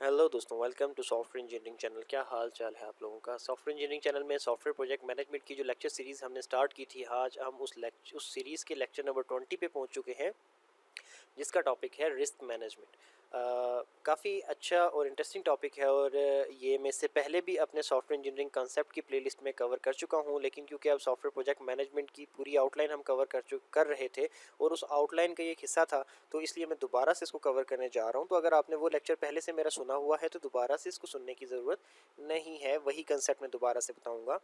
Hello दोस्तों, welcome to software engineering channel. क्या हाल चाल है आप लोगों का। सॉफ्टवेयर इंजीनियरिंग चैनल में सॉफ्टवेयर प्रोजेक्ट मैनेजमेंट की जो लेक्चर सीरीज़ हमने स्टार्ट की थी, आज हम उस सीरीज़ के लेक्चर नंबर 20 पे पहुंच चुके हैं, जिसका टॉपिक है रिस्क मैनेजमेंट। काफ़ी अच्छा और इंटरेस्टिंग टॉपिक है, और ये मैं इससे पहले भी अपने सॉफ्टवेयर इंजीनियरिंग कंसेप्ट की प्लेलिस्ट में कवर कर चुका हूँ, लेकिन क्योंकि अब सॉफ्टवेयर प्रोजेक्ट मैनेजमेंट की पूरी आउटलाइन हम कवर कर रहे थे और उस आउटलाइन का ये एक हिस्सा था, तो इसलिए मैं दोबारा से इसको कवर करने जा रहा हूँ। तो अगर आपने वो लेक्चर पहले से मेरा सुना हुआ है तो दोबारा से इसको सुनने की ज़रूरत नहीं है, वही कंसेप्ट मैं दोबारा से बताऊँगा।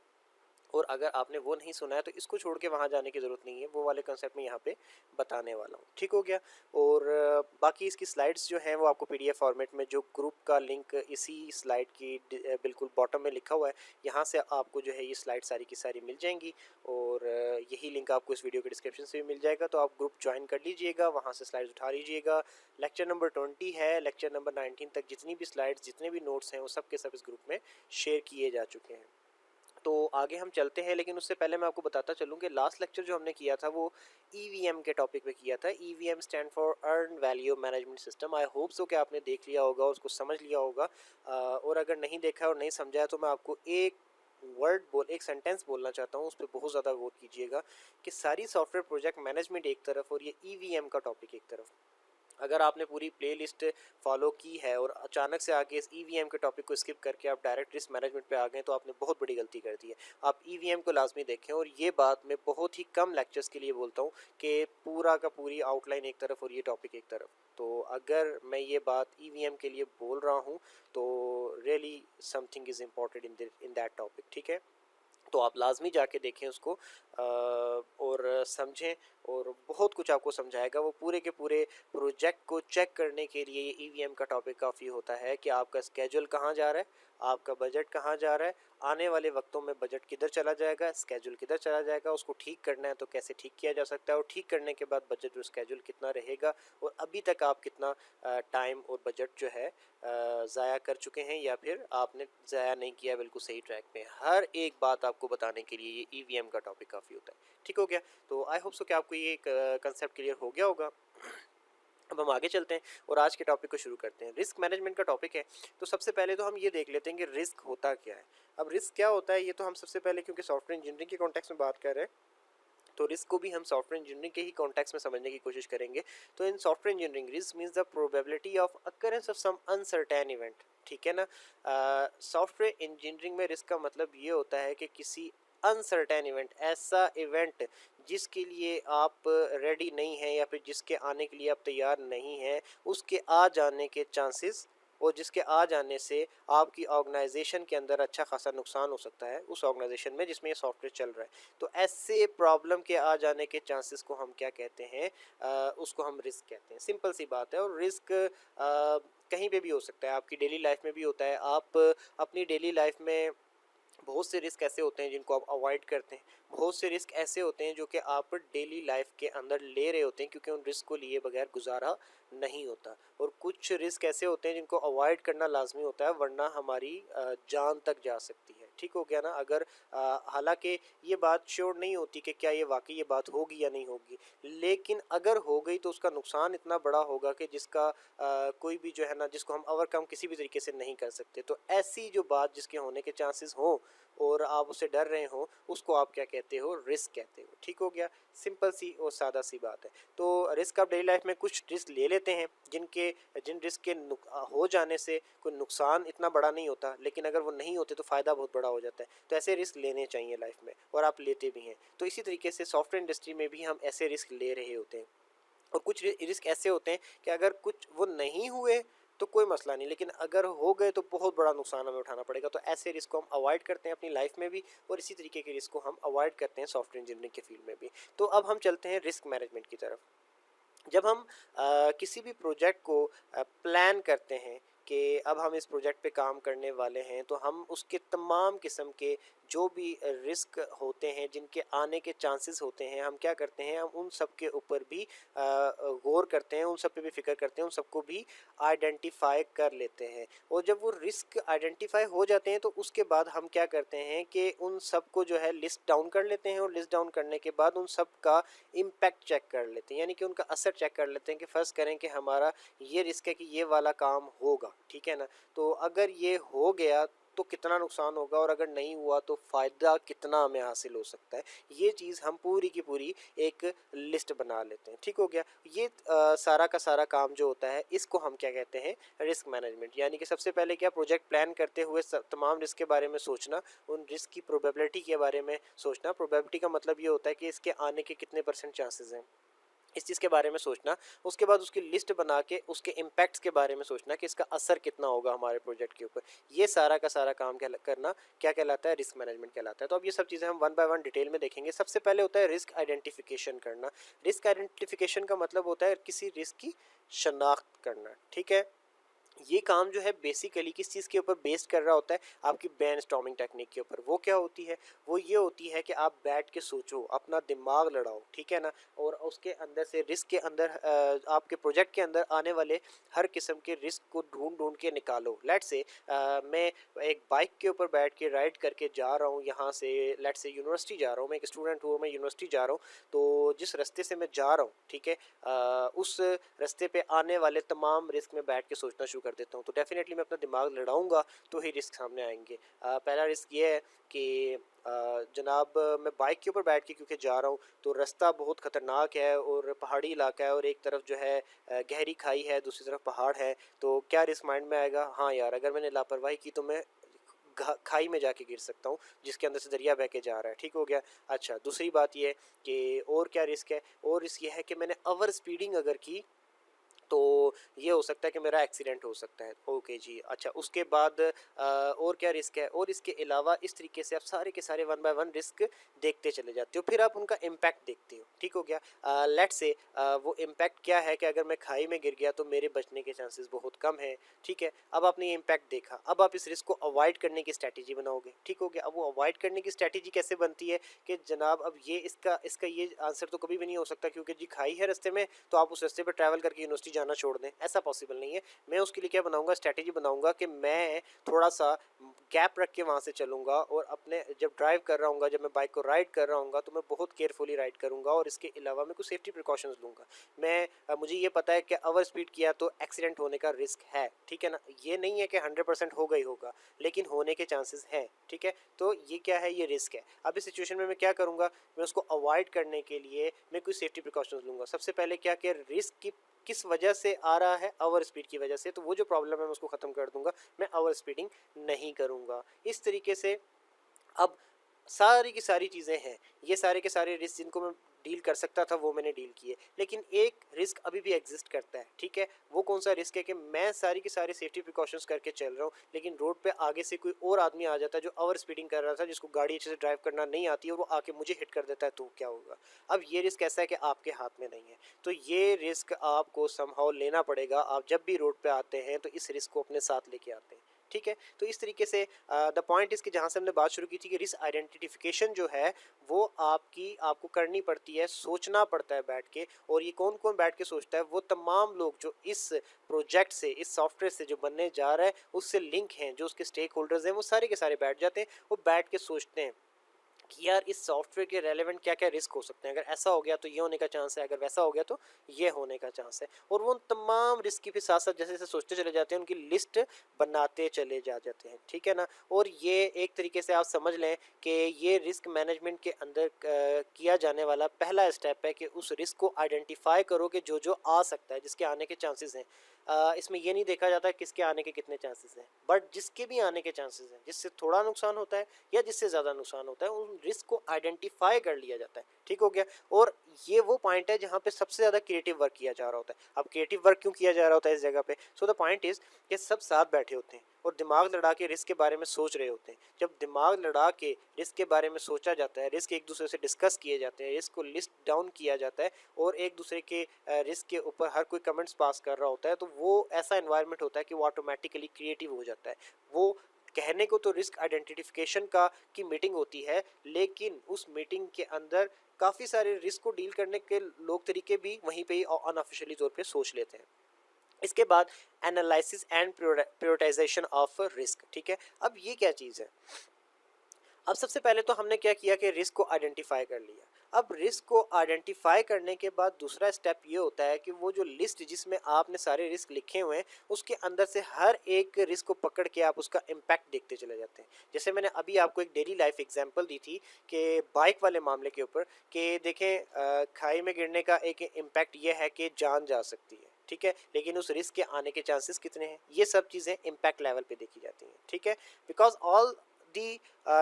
और अगर आपने वो नहीं सुना है तो इसको छोड़ के वहाँ जाने की ज़रूरत नहीं है, वो वाले कंसेप्ट में यहाँ पे बताने वाला हूँ। ठीक हो गया। और बाकी इसकी स्लाइड्स जो हैं वो आपको पीडीएफ फॉर्मेट में, जो ग्रुप का लिंक इसी स्लाइड की बिल्कुल बॉटम में लिखा हुआ है, यहाँ से आपको जो है ये स्लाइड सारी की सारी मिल जाएंगी। और यही लिंक आपको इस वीडियो के डिस्क्रिप्शन से भी मिल जाएगा, तो आप ग्रुप ज्वाइन कर लीजिएगा, वहाँ से स्लाइड्स उठा लीजिएगा। लेक्चर नंबर 20 है, लेक्चर नंबर 19 तक जितनी भी स्लाइड्स, जितने भी नोट्स हैं, वो सब के सब इस ग्रुप में शेयर किए जा चुके हैं। तो आगे हम चलते हैं, लेकिन उससे पहले मैं आपको बताता चलूँ कि लास्ट लेक्चर जो हमने किया था वो ईवीएम के टॉपिक पे किया था। EVM stand for earn value management system. I hope so कि आपने देख लिया होगा, उसको समझ लिया होगा। और अगर नहीं देखा और नहीं समझा तो मैं आपको एक सेंटेंस बोलना चाहता हूँ, उस पर बहुत ज़्यादा गौर कीजिएगा कि सारी सॉफ्टवेयर प्रोजेक्ट मैनेजमेंट एक तरफ और ये ईवीएम का टॉपिक एक तरफ। अगर आपने पूरी प्लेलिस्ट फॉलो की है और अचानक से आके इस ईवीएम के टॉपिक को स्किप करके आप डायरेक्ट रिस्क मैनेजमेंट पे आ गए, तो आपने बहुत बड़ी गलती कर दी है। आप ईवीएम को लाजमी देखें, और ये बात मैं बहुत ही कम लेक्चर्स के लिए बोलता हूँ कि पूरा का पूरी आउटलाइन एक तरफ और ये टॉपिक एक तरफ। तो अगर मैं ये बात ईवीएम के लिए बोल रहा हूँ तो really something is important in that topic. ठीक है, तो आप लाजमी जाके देखें उसको और समझें, और बहुत कुछ आपको समझाएगा वो। पूरे के पूरे प्रोजेक्ट को चेक करने के लिए ये ईवीएम का टॉपिक काफ़ी होता है कि आपका स्केड्यूल कहाँ जा रहा है, आपका बजट कहाँ जा रहा है, आने वाले वक्तों में बजट किधर चला जाएगा, स्केड्यूल किधर चला जाएगा, उसको ठीक करना है तो कैसे ठीक किया जा सकता है, और ठीक करने के बाद बजट और स्केड्यूल कितना रहेगा, और अभी तक आप कितना टाइम और बजट जो है ज़ाया कर चुके हैं, या फिर आपने ज़ाया नहीं किया, बिल्कुल सही ट्रैक पे। हर एक बात आपको बताने के लिए ये ईवीएम का टॉपिक काफ़ी होता है। ठीक हो गया। तो आई होप सो कि आपको ये कंसेप्ट क्लियर हो गया होगा। अब हम आगे चलते हैं और आज के टॉपिक को शुरू करते हैं। रिस्क मैनेजमेंट का टॉपिक है, तो सबसे पहले तो हम ये देख लेते हैं कि रिस्क होता क्या है। अब रिस्क क्या होता है, ये तो हम सबसे पहले, क्योंकि सॉफ्टवेयर इंजीनियरिंग के कॉन्टेक्स्ट में बात कर रहे हैं, तो रिस्क को भी हम सॉफ्टवेयर इंजीनियरिंग के ही कॉन्टेक्स्ट में समझने की कोशिश करेंगे। तो in software engineering risk means the probability of occurrence of some uncertain event. ठीक है ना। सॉफ्टवेयर इंजीनियरिंग में रिस्क का मतलब ये होता है कि किसी अनसर्टेन इवेंट, ऐसा इवेंट जिसके लिए आप रेडी नहीं हैं या फिर जिसके आने के लिए आप तैयार नहीं हैं, उसके आ जाने के चांसेस, और जिसके आ जाने से आपकी ऑर्गेनाइजेशन के अंदर अच्छा खासा नुकसान हो सकता है उस ऑर्गेनाइजेशन में जिसमें ये सॉफ्टवेयर चल रहा है। तो ऐसे प्रॉब्लम के आ जाने के चांसेस को हम क्या कहते हैं, उसको हम रिस्क कहते हैं। सिंपल सी बात है। और रिस्क कहीं पे भी हो सकता है, आपकी डेली लाइफ में भी होता है। आप अपनी डेली लाइफ में बहुत से रिस्क ऐसे होते हैं जिनको आप अवॉइड करते हैं, बहुत से रिस्क ऐसे होते हैं जो कि आप डेली लाइफ के अंदर ले रहे होते हैं, क्योंकि उन रिस्क को लिए बगैर गुजारा नहीं होता। और कुछ रिस्क ऐसे होते हैं जिनको अवॉइड करना लाजमी होता है, वरना हमारी जान तक जा सकती है। ठीक हो गया ना। अगर हालांकि ये बात श्योर नहीं होती कि क्या ये वाकई ये बात होगी या नहीं होगी, लेकिन अगर हो गई तो उसका नुकसान इतना बड़ा होगा कि जिसका कोई भी जो है ना, जिसको हम ओवरकम किसी भी तरीके से नहीं कर सकते। तो ऐसी जो बात जिसके होने के चांसेस हों और आप उससे डर रहे हो, उसको आप क्या कहते हो, रिस्क कहते हो। ठीक हो गया। सिंपल सी और सादा सी बात है। तो रिस्क आप डेली लाइफ में कुछ रिस्क ले लेते हैं, जिन रिस्क के हो जाने से कोई नुकसान इतना बड़ा नहीं होता, लेकिन अगर वो नहीं होते तो फ़ायदा बहुत बड़ा हो जाता है। तो ऐसे रिस्क लेने चाहिए लाइफ में, और आप लेते भी हैं। तो इसी तरीके से सॉफ्टवेयर इंडस्ट्री में भी हम ऐसे रिस्क ले रहे होते हैं। और कुछ रिस्क ऐसे होते हैं कि अगर कुछ वो नहीं हुए तो कोई मसला नहीं, लेकिन अगर हो गए तो बहुत बड़ा नुकसान हमें उठाना पड़ेगा। तो ऐसे रिस्क को हम अवॉइड करते हैं अपनी लाइफ में भी, और इसी तरीके के रिस्क को हम अवॉइड करते हैं सॉफ्टवेयर इंजीनियरिंग के फील्ड में भी। तो अब हम चलते हैं रिस्क मैनेजमेंट की तरफ। जब हम किसी भी प्रोजेक्ट को प्लान करते हैं कि अब हम इस प्रोजेक्ट पे काम करने वाले हैं, तो हम उसके तमाम किस्म के जो भी रिस्क होते हैं, जिनके आने के चांसेस होते हैं, हम क्या करते हैं, हम उन सब के ऊपर भी गौर करते हैं, उन सब पे भी फिक्र करते हैं, उन सबको भी आइडेंटिफाई कर लेते हैं। और जब वो रिस्क आइडेंटिफाई हो जाते हैं तो उसके बाद हम क्या करते हैं कि उन सब को जो है लिस्ट डाउन कर लेते हैं, और लिस्ट डाउन करने के बाद उन सब का इम्पैक्ट चेक कर लेते हैं, यानी कि उनका असर चेक कर लेते हैं कि फ़र्ज़ करें कि हमारा ये रिस्क है कि ये वाला काम होगा, ठीक है ना। तो अगर ये हो गया तो कितना नुकसान होगा, और अगर नहीं हुआ तो फ़ायदा कितना हमें हासिल हो सकता है, ये चीज़ हम पूरी की पूरी एक लिस्ट बना लेते हैं। ठीक हो गया। ये सारा का सारा काम जो होता है इसको हम क्या कहते हैं, रिस्क मैनेजमेंट। यानी कि सबसे पहले क्या, प्रोजेक्ट प्लान करते हुए तमाम रिस्क के बारे में सोचना, उन रिस्क की प्रोबेबिलिटी के बारे में सोचना। प्रोबेबिलिटी का मतलब ये होता है कि इसके आने के कितने % चांसेस हैं, इस चीज़ के बारे में सोचना। उसके बाद उसकी लिस्ट बना के उसके इम्पैक्ट्स के बारे में सोचना कि इसका असर कितना होगा हमारे प्रोजेक्ट के ऊपर। ये सारा का सारा काम क्या करना, क्या कहलाता है, रिस्क मैनेजमेंट कहलाता है। तो अब ये सब चीज़ें हम वन बाय वन डिटेल में देखेंगे। सबसे पहले होता है रिस्क आइडेंटिफिकेशन करना। रिस्क आइडेंटिफिकेशन का मतलब होता है किसी रिस्क की शनाख्त करना, ठीक है। ये काम जो है बेसिकली किस चीज़ के ऊपर बेस्ड कर रहा होता है, आपकी ब्रेनस्टॉर्मिंग टेक्निक के ऊपर। वो क्या होती है, वो ये होती है कि आप बैठ के सोचो, अपना दिमाग लड़ाओ, ठीक है ना, और उसके अंदर से रिस्क के अंदर आपके प्रोजेक्ट के अंदर आने वाले हर किस्म के रिस्क को ढूंढ ढूंढ के निकालो। लेट से मैं एक बाइक के ऊपर बैठ के राइड करके जा रहा हूँ, यहाँ से लेट से यूनिवर्सिटी जा रहा हूँ, मैं एक स्टूडेंट हूँ, मैं यूनिवर्सिटी जा रहा हूँ। तो जिस रास्ते से मैं जा रहा हूँ, ठीक है, उस रास्ते पे आने वाले तमाम रिस्क में बैठ के सोचना शुरू कर देता हूँ। तो डेफिनेटली मैं अपना दिमाग लड़ाऊंगा तो ही रिस्क सामने आएंगे। पहला रिस्क ये है कि जनाब मैं बाइक के ऊपर बैठ के क्योंकि जा रहा हूँ, तो रास्ता बहुत ख़तरनाक है और पहाड़ी इलाका है, और एक तरफ जो है गहरी खाई है, दूसरी तरफ पहाड़ है। तो क्या रिस्क माइंड में आएगा, हाँ यार अगर मैंने लापरवाही की तो मैं खाई में जाके गिर सकता हूँ, जिसके अंदर से दरिया बह के जा रहा है। ठीक हो गया। अच्छा, दूसरी बात ये कि और क्या रिस्क है, और रिस्क ये है कि मैंने ओवर स्पीडिंग अगर की तो ये हो सकता है कि मेरा एक्सीडेंट हो सकता है। ओके जी। अच्छा, उसके बाद और क्या रिस्क है, और इसके अलावा इस तरीके से आप सारे के सारे वन बाय वन रिस्क देखते चले जाते हो, फिर आप उनका इम्पैक्ट देखते हो। ठीक हो गया। लेट्स से वो इम्पैक्ट क्या है कि अगर मैं खाई में गिर गया तो मेरे बचने के चांसेस बहुत कम है। ठीक है, अब आपने ये इम्पैक्ट देखा, अब आप इस रिस्क को अवॉइड करने की स्ट्रैटेजी बनाओगे। ठीक हो गया। अब वो अवॉइड करने की स्ट्रैटेजी कैसे बनती है कि जनाब अब ये इसका इसका ये आंसर तो कभी भी नहीं हो सकता, क्योंकि जी खाई है रास्ते में, तो आप उस रास्ते पर ट्रैवल करके यूनिवर्सिटी जाना छोड़ दें, ऐसा पॉसिबल नहीं है। मैं उसके लिए क्या बनाऊंगा, स्ट्रैटेजी बनाऊंगा कि मैं थोड़ा सा गैप रख के वहाँ से चलूँगा, और अपने जब ड्राइव कर रहा हूँ, जब मैं बाइक को राइड कर रहा हूँ, तो मैं बहुत केयरफुली राइड करूँगा, और इसके अलावा मैं कुछ सेफ्टी प्रिकॉशंस लूँगा। मैं मुझे ये पता है कि ओवर स्पीड किया तो एक्सीडेंट होने का रिस्क है, ठीक है ना। ये नहीं है कि 100% होगा ही होगा, लेकिन होने के चांसेस हैं, ठीक है। तो ये क्या है, ये रिस्क है। अब इस सिचुएशन में मैं क्या करूँगा, मैं उसको अवॉइड करने के लिए मैं कुछ सेफ्टी प्रिकॉशंस लूँगा। सबसे पहले क्या कि रिस्क की किस वजह से आ रहा है, ओवर स्पीड की वजह से, तो वो जो प्रॉब्लम है मैं उसको ख़त्म कर दूंगा, मैं ओवर स्पीडिंग नहीं करूँगा। इस तरीके से अब सारी की सारी चीज़ें हैं, ये सारे के सारे रिस्क जिनको मैं डील कर सकता था वो मैंने डील किए, लेकिन एक रिस्क अभी भी एग्जिस्ट करता है, ठीक है। वो कौन सा रिस्क है कि मैं सारी की सारी सेफ्टी प्रिकॉशंस करके चल रहा हूँ, लेकिन रोड पे आगे से कोई और आदमी आ जाता है जो ओवर स्पीडिंग कर रहा था, जिसको गाड़ी अच्छे से ड्राइव करना नहीं आती है, और वो आके मुझे हिट कर देता है, तो क्या होगा। अब ये रिस्क ऐसा है कि आपके हाथ में नहीं है, तो ये रिस्क आपको समहाउ लेना पड़ेगा। आप जब भी रोड पे आते हैं तो इस रिस्क को अपने साथ लेके आते हैं, ठीक है। तो इस तरीके से द पॉइंट इसके जहाँ से हमने बात शुरू की थी कि रिस्क आइडेंटिफिकेशन जो है वो आपको करनी पड़ती है, सोचना पड़ता है बैठ के। और ये कौन कौन बैठ के सोचता है, वो तमाम लोग जो इस प्रोजेक्ट से, इस सॉफ्टवेयर से जो बनने जा रहा है उससे लिंक हैं, जो उसके स्टेक होल्डर्स हैं, वो सारे के सारे बैठ जाते हैं, वो बैठ के सोचते हैं कि यार इस सॉफ्टवेयर के रेलेवेंट क्या क्या रिस्क हो सकते हैं, अगर ऐसा हो गया तो ये होने का चांस है, अगर वैसा हो गया तो ये होने का चांस है। और वो उन तमाम रिस्क की फिर साथ साथ जैसे जैसे सोचते चले जाते हैं, उनकी लिस्ट बनाते चले जाते हैं, ठीक है ना। और ये एक तरीके से आप समझ लें कि ये रिस्क मैनेजमेंट के अंदर किया जाने वाला पहला स्टेप है कि उस रिस्क को आइडेंटिफाई करो कि जो जो आ सकता है, जिसके आने के चांसेस हैं। इसमें ये नहीं देखा जाता किसके आने के कितने चांसेस हैं, बट जिसके भी आने के चांसेस हैं, जिससे थोड़ा नुकसान होता है या जिससे ज़्यादा नुकसान होता है, उन रिस्क को आइडेंटिफाई कर लिया जाता है, ठीक हो गया। और ये वो पॉइंट है जहाँ पे सबसे ज़्यादा क्रिएटिव वर्क किया जा रहा होता है। अब क्रिएटिव वर्क क्यों किया जा रहा होता है इस जगह पे, सो द पॉइंट इज़ कि सब साथ बैठे होते हैं और दिमाग लड़ा के रिस्क के बारे में सोच रहे होते हैं। जब दिमाग लड़ा के रिस्क के बारे में सोचा जाता है, रिस्क एक दूसरे से डिस्कस किए जाते हैं, रिस्क को लिस्ट डाउन किया जाता है, और एक दूसरे के रिस्क के ऊपर हर कोई कमेंट्स पास कर रहा होता है, तो वो ऐसा एनवायरनमेंट होता है कि वो ऑटोमेटिकली क्रिएटिव हो जाता है। वो कहने को तो रिस्क आइडेंटिफिकेशन का की मीटिंग होती है, लेकिन उस मीटिंग के अंदर काफ़ी सारे रिस्क को डील करने के लोग तरीके भी वहीं पे ही अनऑफिशियली तौर पे सोच लेते हैं। इसके बाद analysis and prioritisation of risk. ठीक है, अब ये क्या चीज़ है? अब सबसे पहले तो हमने क्या किया कि रिस्क को आइडेंटिफाई कर लिया। अब रिस्क को आइडेंटिफाई करने के बाद दूसरा स्टेप ये होता है कि वो जो लिस्ट जिसमें आपने सारे रिस्क लिखे हुए हैं, उसके अंदर से हर एक रिस्क को पकड़ के आप उसका इम्पैक्ट देखते चले जाते हैं। जैसे मैंने अभी आपको एक डेली लाइफ एग्जांपल दी थी कि बाइक वाले मामले के ऊपर, कि देखें खाई में गिरने का एक इम्पैक्ट ये है कि जान जा सकती है, ठीक है, लेकिन उस रिस्क के आने के चांसेस कितने हैं, ये सब चीज़ें इम्पैक्ट लेवल पे देखी जाती हैं। ठीक है, because all the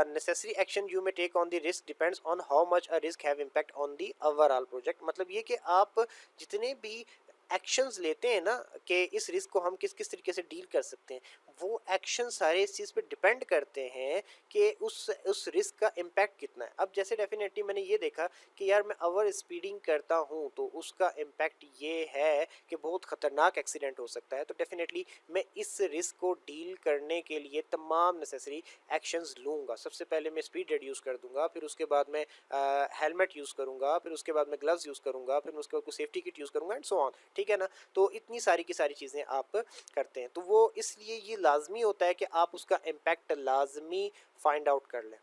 necessary action you may take on the risk depends on how much a risk have impact on the overall project। मतलब ये कि आप जितने भी एक्शंस लेते हैं ना कि इस रिस्क को हम किस किस तरीके से डील कर सकते हैं, वो एक्शन सारे इस चीज़ पे डिपेंड करते हैं कि उस रिस्क का इम्पैक्ट कितना है। अब जैसे डेफिनेटली मैंने ये देखा कि यार मैं ओवर स्पीडिंग करता हूँ तो उसका इम्पैक्ट ये है कि बहुत ख़तरनाक एक्सीडेंट हो सकता है, तो डेफिनेटली मैं इस रिस्क को डील करने के लिए तमाम नेसेसरी एक्शंस लूँगा। सबसे पहले मैं स्पीड रिड्यूस कर दूंगा, फिर उसके बाद मैं हेलमेट यूज़ करूँगा, फिर उसके बाद मैं ग्लव्स यूज़ करूँगा, फिर उसके बाद सेफ्टी किट यूज़ करूँगा एंड सो ऑन। ठीक है ना, तो इतनी सारी की सारी चीज़ें आप करते हैं, तो वो इसलिए ये लाजमी होता है कि आप उसका इम्पैक्ट लाजमी फाइंड आउट कर लें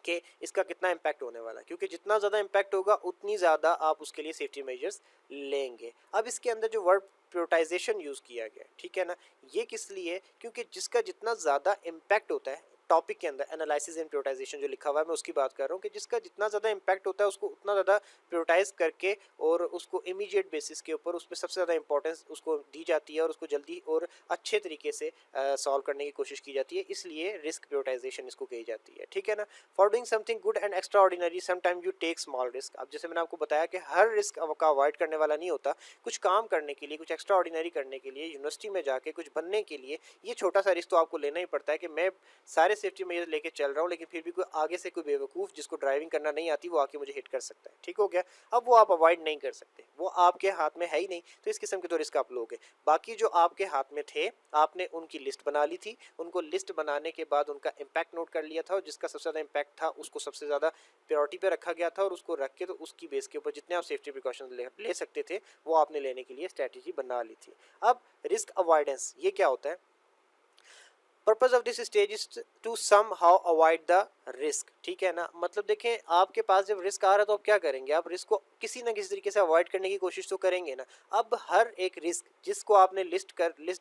कि इसका कितना इम्पैक्ट होने वाला है, क्योंकि जितना ज़्यादा इम्पैक्ट होगा उतनी ज़्यादा आप उसके लिए सेफ्टी मेजर्स लेंगे। अब इसके अंदर जो वर्ड प्रायोरिटाइजेशन यूज़ किया गया, ठीक है ना, ये किस लिए? क्योंकि जिसका जितना ज़्यादा इम्पैक्ट होता है टॉपिक के अंदर, एनालिसिस एंड प्रायोरिटाइजेशन जो लिखा हुआ है मैं उसकी बात कर रहा हूँ, कि जिसका जितना ज़्यादा इम्पैक्ट होता है उसको उतना ज़्यादा प्रायोरिटाइज करके और उसको इमीडिएट बेसिस के ऊपर उस पर सबसे ज़्यादा इंपॉर्टेंस उसको दी जाती है और उसको जल्दी और अच्छे तरीके से सॉल्व करने की कोशिश की जाती है, इसलिए रिस्क प्रायोरिटाइजेशन इसको कही जाती है। ठीक है ना, for doing something good and extraordinary sometime you take small risk. अब जैसे मैंने आपको बताया कि हर रिस्क का अवॉइड करने वाला नहीं होता, कुछ काम करने के लिए, कुछ एक्स्ट्रा ऑर्डिनरी करने के लिए, यूनिवर्सिटी में जाके कुछ बनने के लिए ये छोटा सा रिस्क तो आपको लेना ही पड़ता है कि मैं सारे सेफ्टी मेजर लेके चल रहा हूँ, लेकिन फिर भी कोई आगे से कोई बेवकूफ़ जिसको ड्राइविंग करना नहीं आती वो आके मुझे हिट कर सकता है। ठीक हो गया, अब वो आप अवॉइड नहीं कर सकते, वो आपके हाथ में है ही नहीं, तो इस किस्म के तो रिस्क आप लोगे। बाकी जो आपके हाथ में थे, आपने उनकी लिस्ट बना ली थी, उनको लिस्ट बनाने के बाद उनका इम्पैक्ट नोट कर लिया था, और जिसका सबसे ज़्यादा इम्पैक्ट था उसको सबसे ज़्यादा प्रायोरिटी पे रखा गया था, और उसको रख के तो उसकी बेस के ऊपर जितने आप सेफ्टी प्रिकॉशन ले सकते थे वो आपने लेने के लिए स्ट्रैटेजी बना ली थी। अब रिस्क अवॉइडेंस ये क्या होता है? Purpose of this stage is to somehow avoid the risk. ठीक है ना, मतलब देखें आपके पास जब रिस्क आ रहा है तो आप क्या करेंगे? आप रिस्क को किसी ना किसी तरीके से अवॉइड करने की कोशिश तो करेंगे ना। अब हर एक रिस्क जिसको आपने लिस्ट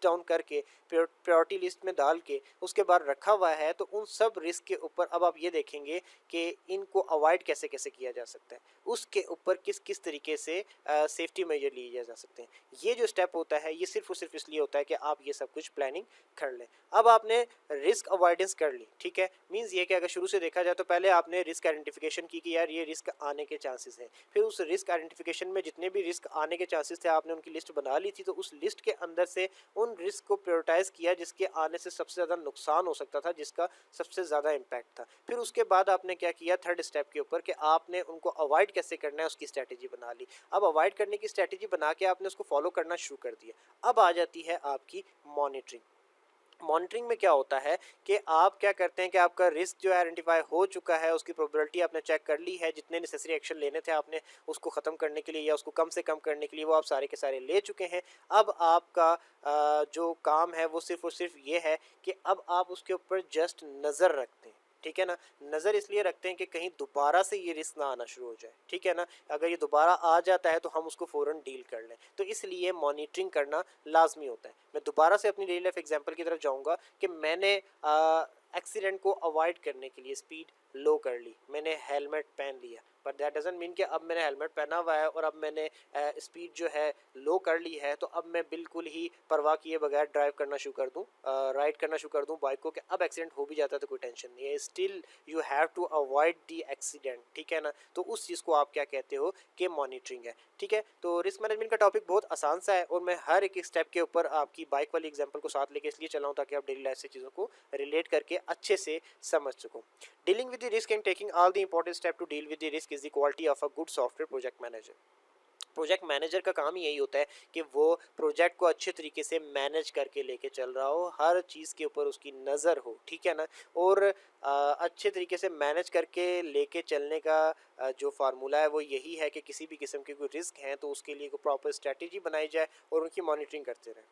डाउन करके प्रायोरिटी लिस्ट में डाल के उसके बाद रखा हुआ है, तो उन सब रिस्क के ऊपर अब आप ये देखेंगे कि इनको अवॉइड कैसे कैसे किया जा सकता है, उसके ऊपर किस किस तरीके से सेफ्टी मेजर लिए जा सकते हैं। ये जो स्टेप होता है ये सिर्फ और सिर्फ इसलिए होता है कि आप ये सब कुछ प्लानिंग कर लें। अब आपने रिस्क अवॉइडेंस कर ली, ठीक है, मींस ये कि अगर शुरू से देखा जाए तो पहले आपने रिस्क आइडेंटिफिकेशन की कि यार ये रिस्क आने के चांसेस हैं, फिर उस रिस्क आइडेंटिफिकेशन में जितने भी रिस्क आने के चांसेस थे आपने उनकी लिस्ट बना ली थी, तो उस लिस्ट के अंदर से उन रिस्क को प्रायोरिटाइज किया जिसके आने से सबसे ज़्यादा नुकसान हो सकता था, जिसका सबसे ज़्यादा इम्पैक्ट था। फिर उसके बाद आपने क्या किया थर्ड स्टेप के ऊपर कि आपने उनको अवॉइड कैसे करना है उसकी स्ट्रैटेजी बना ली। अब अवॉइड करने की स्ट्रैटेजी बना के आपने उसको फॉलो करना शुरू कर दिया। अब आ जाती है आपकी मॉनिटरिंग। मॉनिटरिंग में क्या होता है कि आप क्या करते हैं कि आपका रिस्क जो है आइडेंटिफाई हो चुका है, उसकी प्रोबेबिलिटी आपने चेक कर ली है, जितने नेसेसरी एक्शन लेने थे आपने उसको ख़त्म करने के लिए या उसको कम से कम करने के लिए वो आप सारे के सारे ले चुके हैं। अब आपका जो काम है वो सिर्फ और सिर्फ ये है कि अब आप उसके ऊपर जस्ट नज़र रखते हैं। ठीक है ना, नज़र इसलिए रखते हैं कि कहीं दोबारा से ये रिस्क ना आना शुरू हो जाए। ठीक है ना, अगर ये दोबारा आ जाता है तो हम उसको फ़ौरन डील कर लें, तो इसलिए मॉनिटरिंग करना लाजमी होता है। मैं दोबारा से अपनी रियल लाइफ एग्जांपल की तरफ जाऊंगा कि मैंने एक्सीडेंट को अवॉइड करने के लिए स्पीड लो कर ली, मैंने हेलमेट पहन लिया, बट दैट डजंट मीन कि अब मैंने हेलमेट पहना हुआ है और अब मैंने स्पीड जो है लो कर ली है तो अब मैं बिल्कुल ही परवाह किए बगैर ड्राइव करना शुरू कर दूँ, राइड करना शुरू कर दूँ बाइक को, कि अब एक्सीडेंट हो भी जाता है तो कोई टेंशन नहीं है, still you have to avoid the accident. ठीक है ना, तो उस चीज़ को आप क्या कहते हो कि मॉनिटरिंग है। ठीक है, तो रिस्क मैनेजमेंट का टॉपिक बहुत आसान सा है और मैं हर एक स्टेप के ऊपर आपकी बाइक वाली एग्जांपल को साथ लेके इसलिए चला हूँ ताकि आप डेली लाइफ से चीज़ों को रिलेट करके अच्छे से समझ सको। Dealing with the risk and taking all the important step to deal with the risk is the quality of a good software project manager. Project manager का काम ही यही होता है कि वो प्रोजेक्ट को अच्छे तरीके से मैनेज करके लेके चल रहा हो, हर चीज़ के ऊपर उसकी नज़र हो, ठीक है ना। और अच्छे तरीके से मैनेज करके लेके चलने का जो फार्मूला है वो यही है कि किसी भी किस्म के कोई रिस्क हैं तो उसके लिए कोई प्रॉपर स्ट्रेटेजी बनाई जाए और उनकी मॉनिटरिंग करते रहें।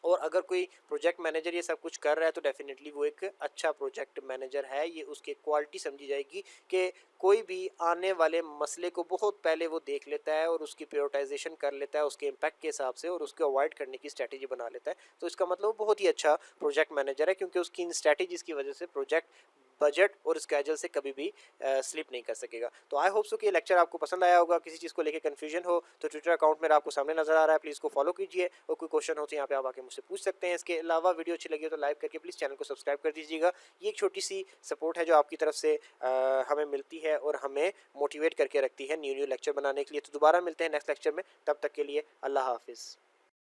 और अगर कोई प्रोजेक्ट मैनेजर ये सब कुछ कर रहा है तो डेफिनेटली वो एक अच्छा प्रोजेक्ट मैनेजर है, ये उसकी क्वालिटी समझी जाएगी कि कोई भी आने वाले मसले को बहुत पहले वो देख लेता है और उसकी प्रायोरिटाइजेशन कर लेता है उसके इम्पैक्ट के हिसाब से और उसको अवॉइड करने की स्ट्रैटेजी बना लेता है। तो इसका मतलब वो बहुत ही अच्छा प्रोजेक्ट मैनेजर है, क्योंकि उसकी इन स्ट्रैटेजीज़ की वजह से प्रोजेक्ट बजट और स्केजल से कभी भी स्लिप नहीं कर सकेगा। तो आई होप सो कि ये लेक्चर आपको पसंद आया होगा। किसी चीज़ को लेकर कन्फ्यूजन हो तो ट्विटर अकाउंट मेरा आपको सामने नजर आ रहा है, प्लीज़ को फॉलो कीजिए और कोई क्वेश्चन हो तो यहाँ पे आप आके मुझसे पूछ सकते हैं। इसके अलावा वीडियो अच्छी लगी हो तो लाइक करके प्लीज़ चैनल को सब्सक्राइब कर दीजिएगा। ये एक छोटी सी सपोर्ट है जो आपकी तरफ से हमें मिलती है और हमें मोटिवेट करके रखती है न्यू न्यू लेक्चर बनाने के लिए। तो दोबारा मिलते हैं नेक्स्ट लेक्चर में, तब तक के लिए अल्लाह हाफिज़।